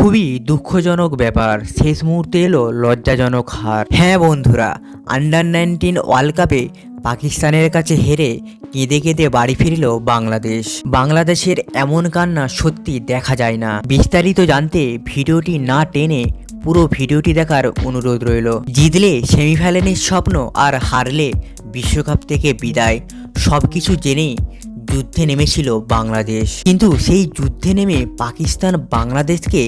খুবই দুঃখজনক ব্যাপার, শেষ মুহূর্তে এলো লজ্জাজনক হার। হ্যাঁ বন্ধুরা, আন্ডার-19 ওয়ার্ল্ড কাপে পাকিস্তানের কাছে হেরে কেঁদে কেঁদে বাড়ি ফিরল বাংলাদেশ। বাংলাদেশের এমন কান্না সত্যি দেখা যায় না। বিস্তারিত জানতে ভিডিওটি না টেনে পুরো ভিডিওটি দেখার অনুরোধ রইল। জিতলে সেমিফাইনালের স্বপ্ন, আর হারলে বিশ্বকাপ থেকে বিদায়, সব কিছু জেনেই যুদ্ধে নেমেছিল বাংলাদেশ। কিন্তু সেই যুদ্ধে নেমে পাকিস্তান বাংলাদেশকে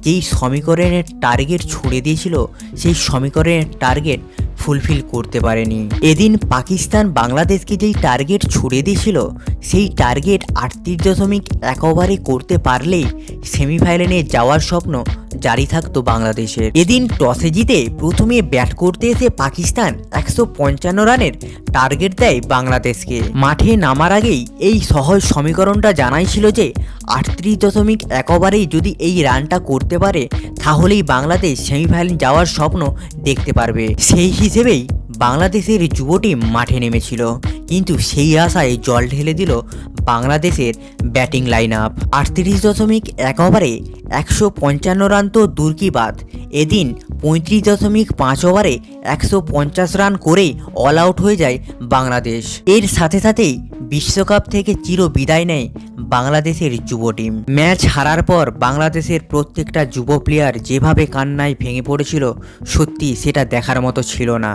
যেই সমীকরণের টার্গেট ছুড়ে দিয়েছিল, সেই সমীকরণের টার্গেট ফুলফিল করতে পারেনি। এদিন পাকিস্তান বাংলাদেশকে যেই টার্গেট ছুড়ে দিয়েছিল, সেই টার্গেট 38.1 ওভারে করতে পারলেই সেমিফাইনালে যাওয়ার স্বপ্ন জারি থাকতো বাংলাদেশের। এদিন টসে জিতে প্রথমে ব্যাট করতে এসে পাকিস্তান 155 রানের টার্গেট দেয় বাংলাদেশকে। মাঠে নামার আগেই এই সহজ সমীকরণটা জানাই ছিল যে 38.1 ওভারেই যদি এই রানটা করতে পারে, তাহলেই বাংলাদেশ সেমিফাইনাল যাওয়ার স্বপ্ন দেখতে পারবে। সেই হিসেবেই বাংলাদেশের যুব টিম মাঠে নেমেছিল, কিন্তু সেই আশায় জল ঢেলে দিল বাংলাদেশের ব্যাটিং লাইন আপ। 38.1 ওভারে 155 রান তো দূর কি বাদ, এদিন 35.5 ওভারে 150 রান করেই অল আউট হয়ে যায় বাংলাদেশ। এর সাথে সাথেই বিশ্বকাপ থেকে চির বিদায় নেয় বাংলাদেশের যুব টিম। ম্যাচ হারার পর বাংলাদেশের প্রত্যেকটা যুব প্লেয়ার যেভাবে কান্নায় ভেঙে পড়েছিল, সত্যি সেটা দেখার মতো ছিল না।